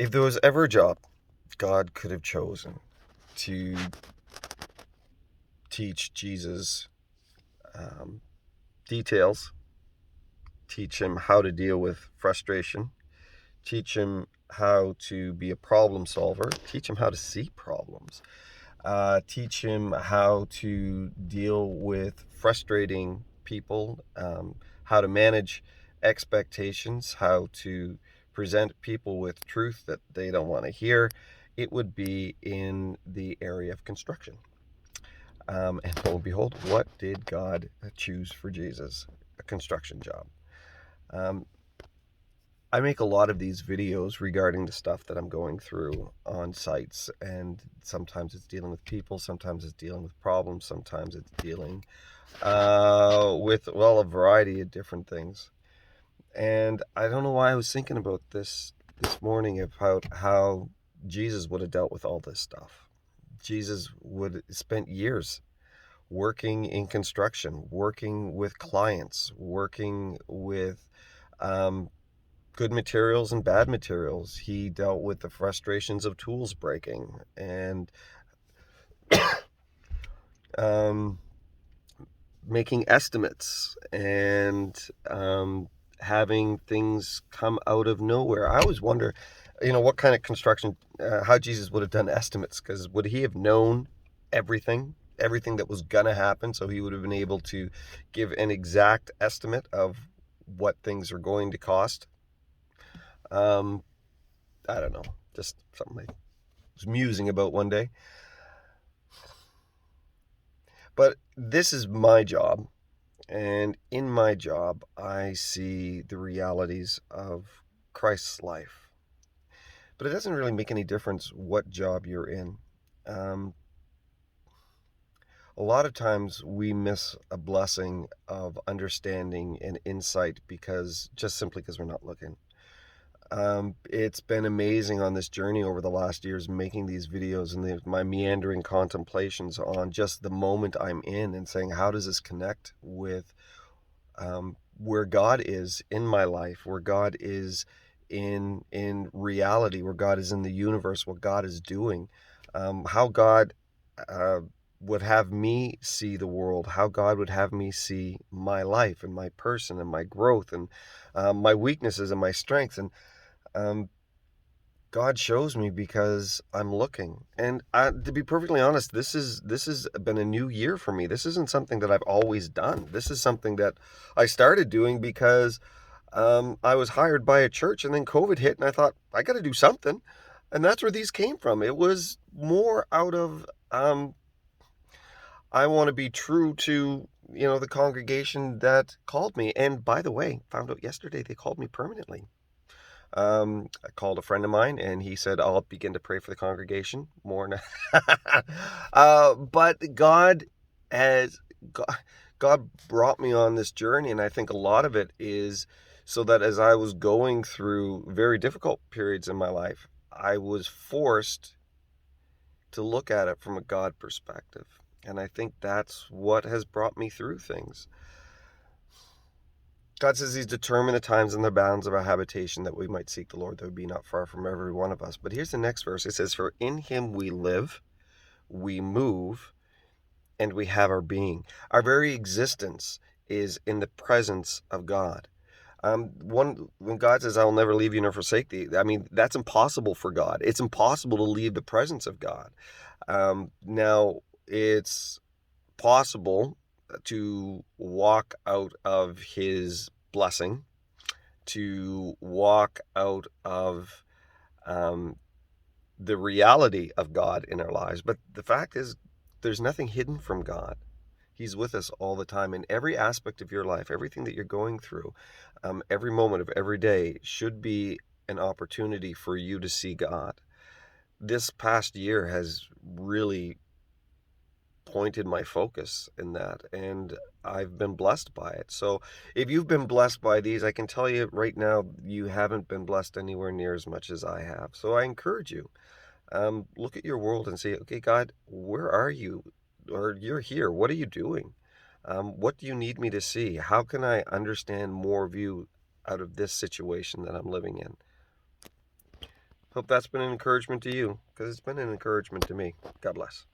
If there was ever a job God could have chosen to teach Jesus details, teach him how to deal with frustration, teach him how to be a problem solver, teach him how to see problems, teach him how to deal with frustrating people, how to manage expectations, how to present people with truth that they don't want to hear, it would be in the area of construction. And lo and behold, what did God choose for Jesus? A construction job. Um, I make a lot of these videos regarding the stuff that I'm going through on sites, and sometimes it's dealing with people, sometimes it's dealing with problems, sometimes it's dealing with, well, a variety of different things. And I don't know why I was thinking about this morning about how Jesus would have dealt with all this stuff. Jesus would have spent years working in construction, working with clients, working with um, good materials and bad materials. He dealt with the frustrations of tools breaking and um, making estimates and having things come out of nowhere. I always wonder, what kind of construction, how Jesus would have done estimates, because would he have known everything that was going to happen, so he would have been able to give an exact estimate of what things are going to cost? Um, I don't know, just something I was musing about one day. But this is my job, and in my job, I see the realities of Christ's life. But it doesn't really make any difference what job you're in. Um, a lot of times we miss a blessing of understanding and insight just simply because we're not looking. It's been amazing on this journey over the last years, making these videos and my meandering contemplations on just the moment I'm in and saying, how does this connect with where God is in my life, where God is in reality, where God is in the universe, what God is doing, how God uh, would have me see the world, how God would have me see my life and my person and my growth and my weaknesses and my strengths. And um, God shows me because I'm looking. And to be perfectly honest, this has been a new year for me. This isn't something that I've always done. This is something that I started doing because I was hired by a church, and then COVID hit, and I thought I got to do something. And that's where these came from. It was more out of I want to be true to the congregation that called me. And by the way, found out yesterday they called me permanently. I called a friend of mine, and he said, I'll begin to pray for the congregation more. But has, God, God brought me on this journey, and I think a lot of it is so that as I was going through very difficult periods in my life, I was forced to look at it from a God perspective. And I think that's what has brought me through things. God says he's determined the times and the bounds of our habitation, that we might seek the Lord, that would be not far from every one of us. But here's the next verse. It says, for in him we live, we move, and we have our being. Our very existence is in the presence of God. When God says, I will never leave you nor forsake thee, I mean, that's impossible for God. It's impossible to leave the presence of God. Now, it's possible to walk out of his blessing, to walk out of um, the reality of God in our lives. But the fact is, there's nothing hidden from God. He's with us all the time in every aspect of your life, everything that you're going through, every moment of every day should be an opportunity for you to see God. This past year has really pointed my focus in that, and I've been blessed by it. So if you've been blessed by these, I can tell you right now, you haven't been blessed anywhere near as much as I have. So I encourage you, look at your world and say, okay, God, where are you? Or you're here, what are you doing? What do you need me to see? How can I understand more of you out of this situation that I'm living in? Hope that's been an encouragement to you, because it's been an encouragement to me. God bless.